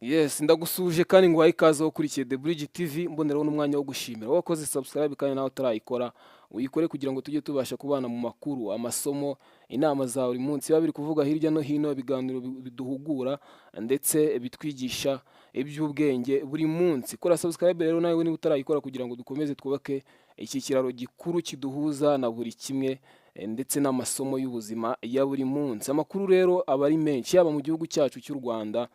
Yes, ndagusuje kandi nguhaye ikaze wo kurikiye The Bridge TV mboneraho n'umwanya wo gushimira wakoze subscribe kandi nawe utarayikora uyikore kugira ngo tujye tubasha kubana mu makuru, amasomo, inama za buri munsi biba biri kuvuga hirya no hino, ibiganiro biduhugura ndetse bitwigisha iby'ubwenge buri munsi. Kora subscribe rero nawe niba utarayikora kugira ngo dukomeze twubake iki kiraro gikuru kiduhuza na buri kimwe ndetse n'amasomo y'ubuzima ya buri munsi. Amakuru rero aba ari menshi yaba mu gihugu cyacu cy'u Rwanda,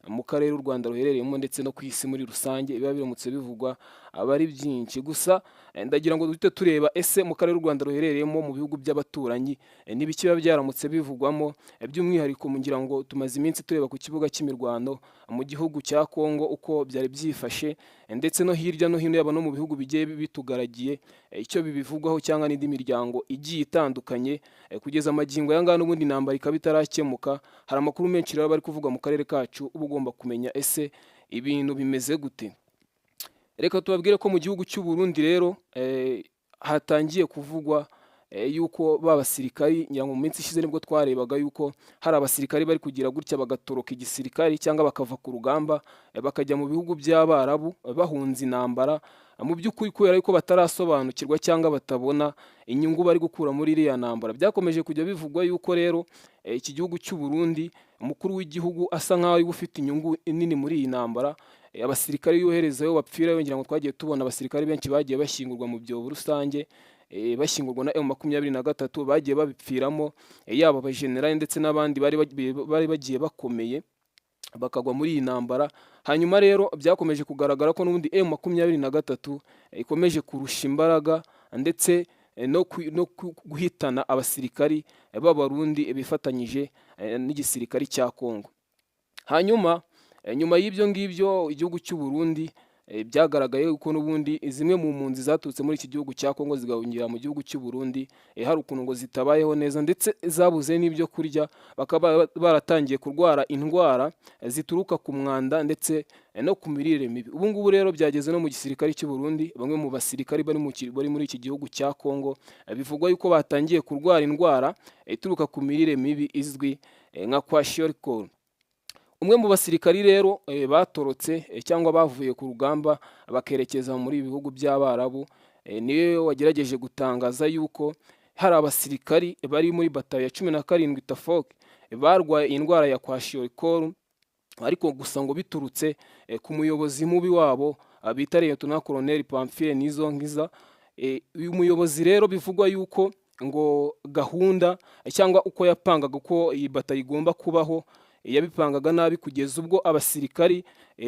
mu karere u Rwanda ruherereyemo ndetse no ku isi muri rusange, biba biramutse bivugwa aba ari byinshi. Gusa ndagira ngo duhite tureba ese mu karere u Rwanda ruherereyemo mu bihugu by'abaturanyi n'ibiki biba byaramutse bivugwamo, by'umwihariko ngira ngo tumaze iminsi tureba ku kibuga cy'imirwano mu gihugu cya Kongo uko byari byifashe, ndetse no hirya no hino yaba no mu bihugu bigiye bitugaragiye icyo bibivugwaho cyangwa n'indi miryango igiye itandukanye. Kugeza amagingo aya ngaya n'ubundi intambara ikaba itarakemuka, hari amakuru menshi rero bari kuvuga mu karere kacu uba ugomba kumenya ese ibintu bimeze gute. Reka tubabwire ko mu gihugu cy'u Burundi rero hatangiye kuvugwa yuko basirikari, ngira ngo mu minsi ishize nibwo twarebaga yuko hari abasirikari bari kugira gutya bagatoroka igisirikari cyangwa bakava ku rugamba bakajya mu bihugu by'Abarabu bahunze intambara, mu by'ukuri kubera yuko batarasobanukirwa cyangwa batabona inyungu bari gukura muri iriya ntambara. Byakomeje kujya bivugwa yuko rero iki gihugu cy'u Burundi umukuru w'igihugu asa nkaho ari ufite inyungu nini muri iyi ntambara. Abasirikari yoherezayo bapfirayo, ngira ngo twagiye tubona abasirikari benshi bagiye bashyingurwa mu byobo rusange, bashyingurwa na M23 bagiye babipfiramo, yaba abajenerali ndetse n'abandi bari bagiye bakomeye bakagwa muri iyi ntambara. Hanyuma rero byakomeje kugaragara ko n'ubundi M23 ikomeje kurusha imbaraga ndetse no guhitana abasirikari b'Abarundi bifatanyije n'igisirikari cya Kongo. Hanyuma nyuma y'ibyo ngibyo igihugu cy'u Burundi byagaragaye uko n'ubundi zimwe mu mpunzi zaturutse muri iki gihugu cya Kongo zigahungira mu gihugu cy'u Burundi, hari ukuntu ngo zitabayeho neza ndetse zabuze n'ibyo kurya, bakaba baratangiye kurwara indwara zituruka ku mwanda ndetse no ku mirire mibi. Ubu ngubu rero byageze no mu gisirikari cy'u Burundi, bamwe mu basirikari bari muri iki gihugu cya Kongo bivugwa yuko batangiye kurwara indwara ituruka ku mirire mibi izwi nka kwashiorkor. Umwe mu basirikari rero batorotse cyangwa bavuye ku rugamba bakerekeza muri ibi bihugu by'Abarabu, niwe wagerageje gutangaza yuko hari abasirikari bari muri batayo ya 17 Tafoke barwaye indwara ya kwashiorkor, ariko gusa ngo biturutse ku muyobozi mubi wabo bita Lieutenant Colonel Pamphile Nizonkiza. Uyu muyobozi rero bivugwa yuko ngo gahunda cyangwa uko yapangaga uko iyi batayo igomba kubaho yabipangaga nabi, kugeza ubwo abasirikari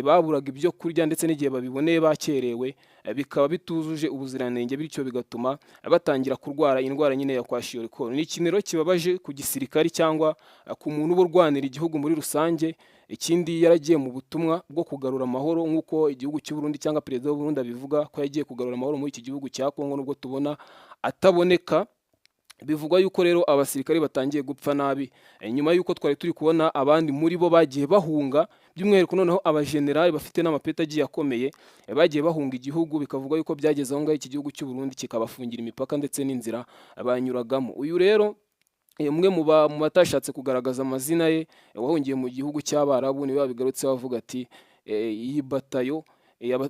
baburaga ibyo kurya ndetse n'igihe babiboneye bakerewe bikaba bitujuje ubuziranenge, bityo bigatuma batangira kurwara indwara nyine ya kwashiorkor. Ni ikintu rero kibabaje ku gisirikari cyangwa ku muntu uba urwanira igihugu muri rusange. Ikindi yaragiye mu butumwa bwo kugarura amahoro nk'uko igihugu cy'u Burundi cyangwa perezida w'u Burundi abivuga ko yagiye kugarura amahoro muri iki gihugu cya Kongo, nubwo tubona ataboneka. Bivugwa yuko rero abasirikari batangiye gupfa nabi nyuma yuko twari turi kubona abandi muri bo bagiye bahunga, by'umwihariko noneho abajenerali bafite n'amapeti agiye akomeye bagiye bahunga igihugu, bikavuga yuko byageze aho ngaho iki gihugu cy'u Burundi kikabafungira imipaka ndetse n'inzira banyuragamo. Uyu rero umwe mu batashatse kugaragaza amazina ye wahungiye mu gihugu cy'Abarabu niwe wabigarutse bavuga ati iyi batayo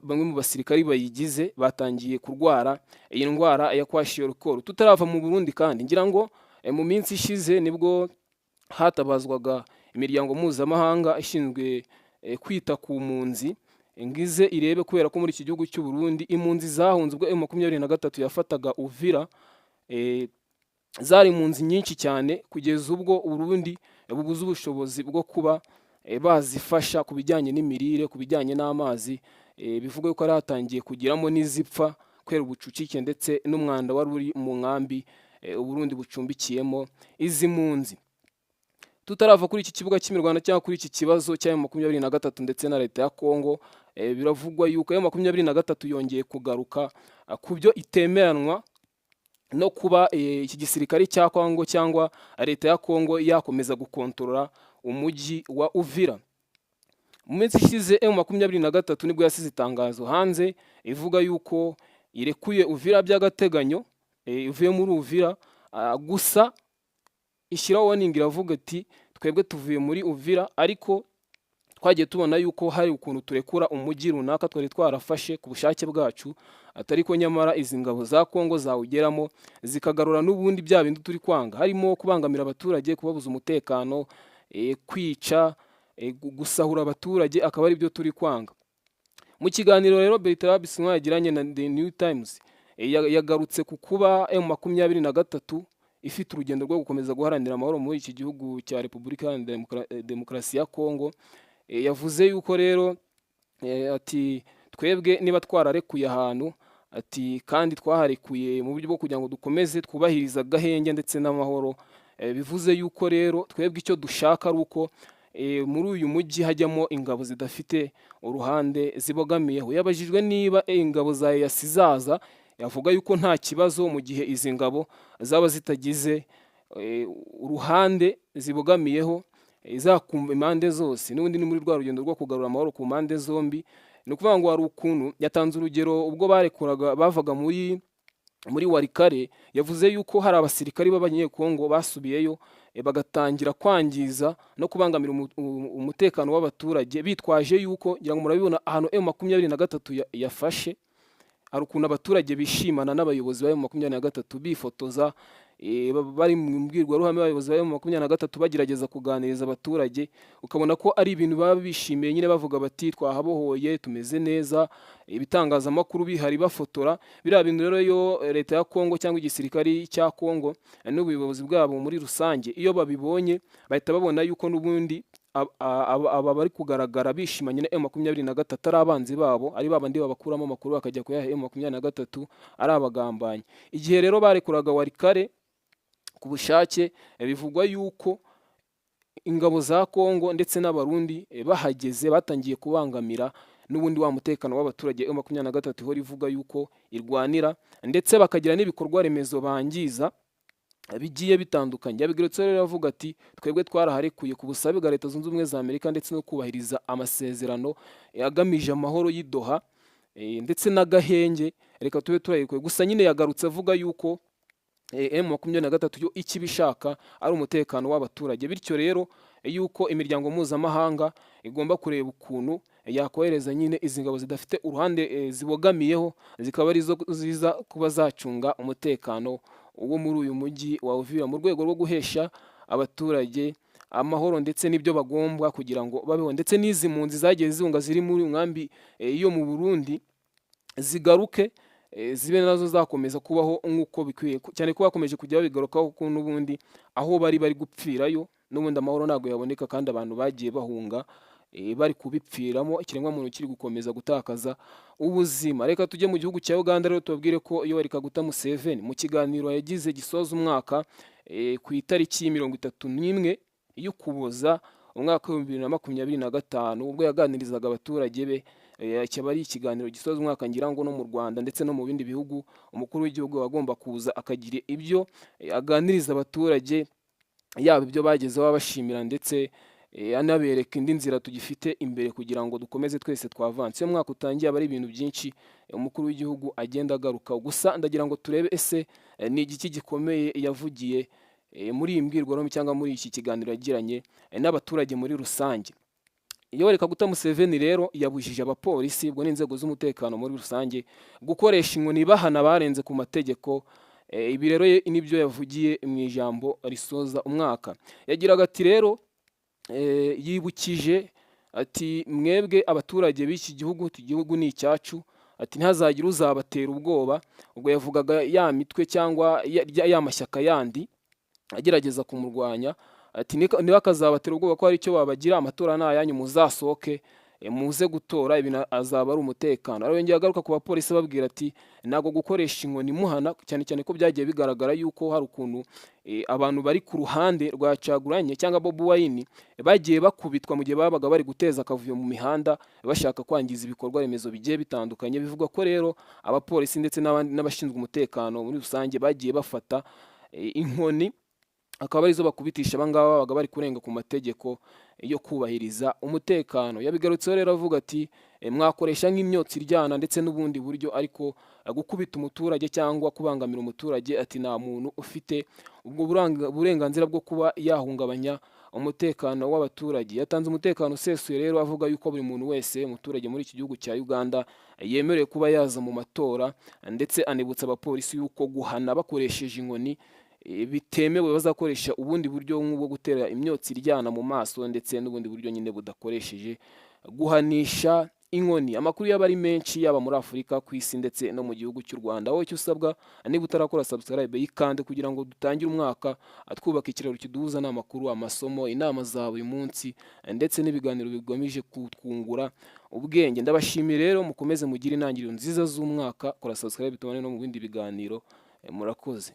bamwe mu basirikari bayigize batangiye kurwara iyi ndwara ya kwashiorkor. Tutarava mu Burundi kandi ngira ngo mu minsi ishize nibwo hatabazwaga imiryango mpuzamahanga ishinzwe kwita ku mpunzi ngize irebe, kubera ko muri iki gihugu cy'u Burundi impunzi zahunze ubwo M23 yafataga Uvira zari impunzi nyinshi cyane, kugeza ubwo Burundi bubuze ubushobozi bwo kuba bazifasha ku bijyanye n'imirire, ku bijyanye n'amazi. Bivuga yuko ari hatangiye kugiramo n'izipfa kubera ubucucike ndetse n'umwanda wari uri mu nkambi Uburundi bucumbikiyemo izi mpunzi. Tutarava kuri iki kibuga cy'imirwano cyangwa kuri iki kibazo cya M23 ndetse na leta ya Kongo, biravugwa yuko M23 yongeye kugaruka ku byo itemeranwa no kuba iki gisirikari cya Kongo cyangwa leta ya Kongo yakomeza gukontorora umujyi wa Uvira. Mu minsi ishize M23 nibwo yasize itangazo hanze ivuga yuko irekuye Uvira by'agateganyo, ivuye muri Uvira, gusa ishyiraho warning iravuga ati twebwe tuvuye muri Uvira ariko twagiye tubona yuko hari ukuntu turekura umujyi runaka twari twarafashe ku bushake bwacu, atari ko nyamara izi ngabo za Kongo zawugeramo zikagarura n'ubundi bya bindi turi kwanga, harimo kubangamira abaturage, kubabuza umutekano, kwica, gusahura abaturage, akaba ari byo turi kwanga. Mu kiganiro rero Bertrand Bisimwa yagiranye na The New Times, yagarutse ku kuba M23 ifite urugendo rwo gukomeza guharanira amahoro muri iki gihugu cya Repubulika Iharanira Demokarasi ya Kongo. Yavuze yuko rero ati twebwe niba twararekuye ahantu, ati kandi twaharekuye mu buryo bwo kugira ngo dukomeze twubahiriza agahenge ndetse n'amahoro. Bivuze yuko rero twebwe icyo dushaka ari uko muri uyu mujyi hajyamo ingabo zidafite uruhande zibogamiyeho. Yabajijwe niba ingabo za EAC zaza, yavuga yuko nta kibazo mu gihe izi ngabo zaba zitagize uruhande zibogamiyeho, izakumva impande zose. N'ubundi ni muri rwa rugendo rwo kugarura amahoro ku mpande zombi. Ni ukuvuga ngo hari ukuntu yatanze urugero ubwo barekuraga bavaga muri Warikare, yavuze yuko hari abasirikari b'abanyekongo basubiyeyo bagatangira kwangiza no kubangamira umutekano w'abaturage, bitwaje yuko ngira ngo murabibona ahantu M23 yafashe, hari ukuntu abaturage bishimana n'abayobozi ba M23 bifotoza, bari mu mbwirwaruhame abayobozi ba M23 bagerageza kuganiriza abaturage, ukabona ko ari ibintu baba bishimiye nyine, bavuga bati twahabohoye tumeze neza, ibitangazamakuru bihari bafotora. Biriya bintu rero yo leta ya Kongo cyangwa igisirikari cya Kongo n'ubuyobozi bwabo muri rusange, iyo babibonye bahita babona yuko n'ubundi aba bari kugaragara bishimanye na M23 ari abanzi babo, ari babandi babakuramo amakuru bakajya kuyaha M23 ari abagambanyi. Igihe rero barekuraga Warikare ku bushake, bivugwa yuko ingabo za Kongo ndetse n'abarundi bahageze batangiye kubangamira n'ubundi wa mutekano w'abaturage. M23 ihora ivuga yuko irwanira, ndetse bakagira n'ibikorwa remezo bangiza bigiye bitandukanye. Yabigarutse rero avuga ati twebwe twaraharekuye ku busabe bwa Leta Zunze Ubumwe za Amerika ndetse no kubahiriza amasezerano agamije amahoro y'Idoha ndetse n'agahenge, reka tube turayikuye. Gusa nyine yagarutse avuga yuko M23 yo ikibishaka ari umutekano w'abaturage, bityo rero yuko imiryango mpuzamahanga igomba kureba ukuntu yakohereza nyine izi ngabo zidafite uruhande zibogamiyeho, zikaba arizo ziza kuba zacunga umutekano wo muri uyu mujyi wa Uvira, mu rwego rwo guhesha abaturage amahoro ndetse n'ibyo bagomba kugira ngo babeho, ndetse n'izi mpunzi zagiye zihunga ziri muri nkambi yo mu Burundi zigaruke, zibe nazo zakomeza kubaho nk'uko bikwiye, cyane ko bakomeje kujya babigarukaho ko n'ubundi aho bari gupfirayo n'ubundi amahoro ntabwo yaboneka, kandi abantu bagiye bahunga bari kubipfiramo, ikiremwamuntu kiri gukomeza gutakaza ubuzima. Reka tujye mu gihugu cya Uganda rero tubabwire ko Yoweri Kaguta Museveni mu kiganiro yagize gisoza umwaka ku itariki 31 y'Ukuboza umwaka wa 2025, ubwo yaganirizaga abaturage be. Cyaba ari ikiganiro gisoza umwaka, ngira ngo no mu Rwanda ndetse no mu bindi bihugu umukuru w'igihugu agomba kuza akagira ibyo aganiriza abaturage, yaba ibyo bagezeho abashimira ndetse anabereka indi nzira tugifite imbere kugira ngo dukomeze twese twavanse. Iyo mwaka utangiye aba ari ibintu byinshi umukuru w'igihugu agenda agaruka. Gusa ndagira ngo turebe ese ni igiki gikomeye yavugiye muri iyi mbwirwaruhame cyangwa muri iki kiganiro yagiranye n'abaturage muri rusange. Yoweri Kaguta Museveni rero yabujije abapolisi ubwo n'inzego z'umutekano muri rusange gukoresha inkoni bahana barenze ku mategeko. Ibi rero nibyo yavugiye mu ijambo risoza umwaka. Yagiraga ati rero yibukije ati mwebwe abaturage b'iki gihugu, igihugu ni icyacu, ati ntihazagire uzabatera ubwoba. Ubwo yavugaga ya mitwe cyangwa ya mashyaka yandi agerageza kumurwanya, ati niba akazabatera ubwoba ko hari icyo babagira, amatora ni ayanyu, muzasohoke muze gutora, ibi azaba ari umutekano. Rero yongeye agaruka ku bapolisi babwira ati ntabwo gukoresha inkoni muhana, cyane cyane ko byagiye bigaragara yuko hari ukuntu abantu bari ku ruhande rwa Caguranye cyangwa Bobi Wine bagiye bakubitwa mu gihe babaga bari guteza akavuyo mu mihanda bashaka kwangiza ibikorwa remezo bigiye bitandukanye. Bivugwa ko rero abapolisi ndetse n'abashinzwe umutekano muri rusange bagiye bafata inkoni akaba arizo bakubitisha abangaba babaga bari kurenga ku mategeko yo kubahiriza umutekano. Yabigarutseho rero avuga ati mwakoresha nk'imyotsi iryana ndetse n'ubundi buryo, ariko gukubita umuturage cyangwa kubangamira umuturage ati nta muntu ufite ubwo burenganzira bwo kuba yahungabanya umutekano w'abaturage. Yatanze umutekano usesuye rero avuga yuko buri muntu wese umuturage muri iki gihugu cya Uganda yemerewe kuba yaza mu matora, ndetse anibutsa abapolisi yuko guhana bakoresheje inkoni bitemewe, bazakoresha ubundi buryo nk'ubwo gutera imyotsi iryana mu maso, ndetse n'ubundi buryo nyine budakoresheje guhanisha inkoni. Amakuru yaba ari menshi yaba muri Afurika, ku isi ndetse no mu gihugu cy'u Rwanda. Wowe icyo usabwa niba utarakora subscribe yikande kugira ngo dutangire umwaka twubaka ikiraro kiduhuza n'amakuru, amasomo, inama za buri munsi ndetse n'ibiganiro bigamije kutwungura ubwenge. Ndabashimiye rero, mukomeze mugire intangiriro nziza z'umwaka. Kora subscribe tubane no mu bindi biganiro. Murakoze.